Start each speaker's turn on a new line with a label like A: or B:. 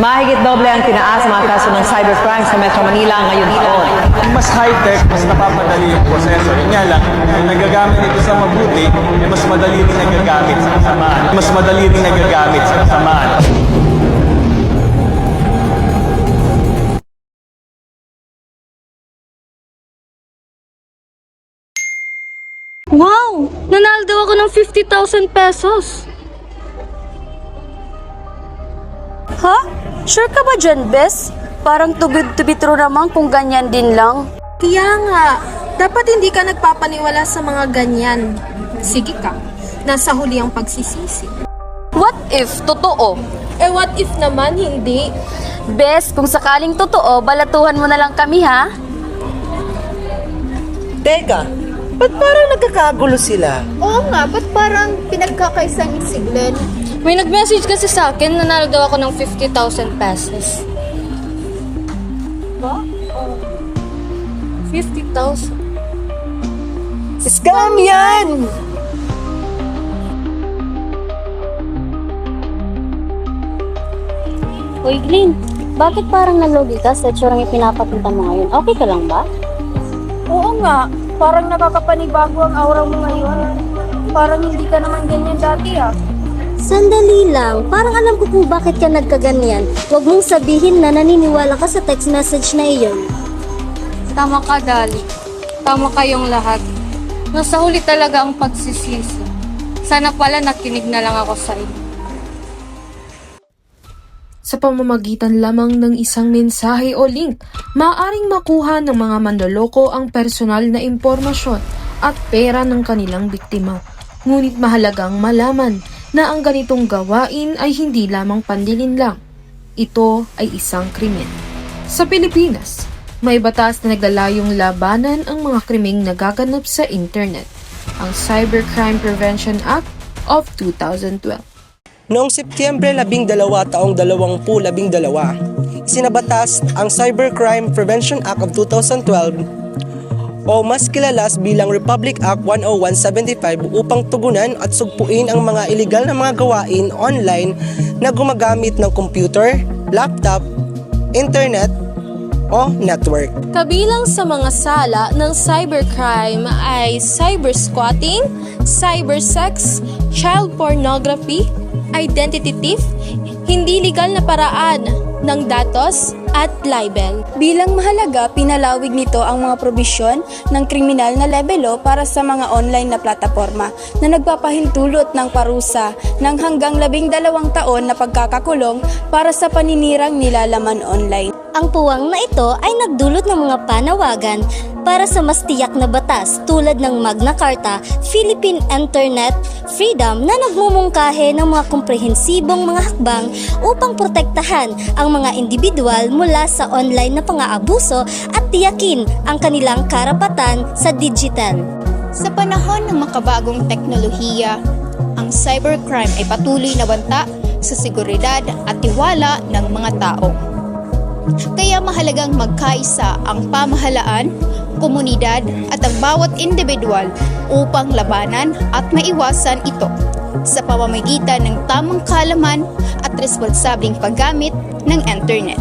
A: Mahigit doble ang tinaas mga kaso ng cybercrime sa Metro Manila ngayong taon.
B: Mas high-tech, mas napapadali yung proseso. Yun nga lang, kung nagagamit ito sa mabuti, mas madali rin nagagamit sa kasamaan. Mas madali rin nagagamit sa kasamaan.
C: Wow! Nanalo daw ako ng 50,000 pesos.
D: Ha? Sure ka ba dyan, Bes? Parang tubid-tubitro naman kung ganyan din lang.
E: Kaya nga, dapat hindi ka nagpapaniwala sa mga ganyan. Sige ka, nasa huli ang pagsisisi.
D: What if totoo?
E: Eh what if naman hindi?
D: Bes, kung sakaling totoo, balatuhan mo na lang kami, ha?
F: Teka, ba't parang nagkakagulo sila?
G: Oo nga, ba't parang pinagkakaisa ni si Glenn?
C: May nag-message kasi sa akin, nanalo daw ako ng 50,000 pesos.
E: Ba?
C: 50,000?
F: Scam yan!
H: Uy, Glenn, bakit parang nalugi ka sa tsurang ipinapakita mo ngayon? Okay ka lang ba?
E: Oo nga, parang nakakapanibago ang aura mo ngayon. Parang hindi ka naman ganyan dati ah.
H: Sandali lang, parang alam ko kung bakit ka nagkaganyan. Huwag mong sabihin na naniniwala ka sa text message na iyon.
C: Tama ka, Dali. Tama kayong lahat. Nasa huli talaga ang pagsisisi. Sana pala nakinig na lang ako sa inyo.
I: Sa pamamagitan lamang ng isang mensahe o link, maaaring makuha ng mga manloloko ang personal na impormasyon at pera ng kanilang biktima. Ngunit mahalagang malaman na ang ganitong gawain ay hindi lamang pandilin lang. Ito ay isang krimen. Sa Pilipinas, may batas na naglalayong labanan ang mga krimeng nagaganap sa internet, ang Cybercrime Prevention Act of 2012.
F: Noong Setyembre 12 taong 2012, isinabatas ang Cybercrime Prevention Act of 2012 o mas kilalas bilang Republic Act 10175 upang tugunan at sugpuin ang mga iligal na mga gawain online na gumagamit ng computer, laptop, internet, o network.
E: Kabilang sa mga sala ng cybercrime ay cybersquatting, cybersex, child pornography, identity thief, hindi legal na paraan ng datos at libel.
D: Bilang mahalaga, pinalawig nito ang mga probisyon ng kriminal na lebelo para sa mga online na plataporma na nagpapahintulot ng parusa ng hanggang 12 taon na pagkakakulong para sa paninirang nilalaman online.
H: Ang puwang na ito ay nagdulot ng mga panawagan para sa mas tiyak na batas tulad ng Magna Carta, Philippine Internet Freedom na nagmumungkahi ng mga komprehensibong mga hakbang upang protektahan ang mga individual mula sa online na pang-aabuso at tiyakin ang kanilang karapatan sa digital.
G: Sa panahon ng makabagong teknolohiya, ang cybercrime ay patuloy na banta sa seguridad at tiwala ng mga tao. Kaya mahalagang magkaisa ang pamahalaan, komunidad at ang bawat individual upang labanan at maiwasan ito sa pamamagitan ng tamang kaalaman at responsableng paggamit ng internet.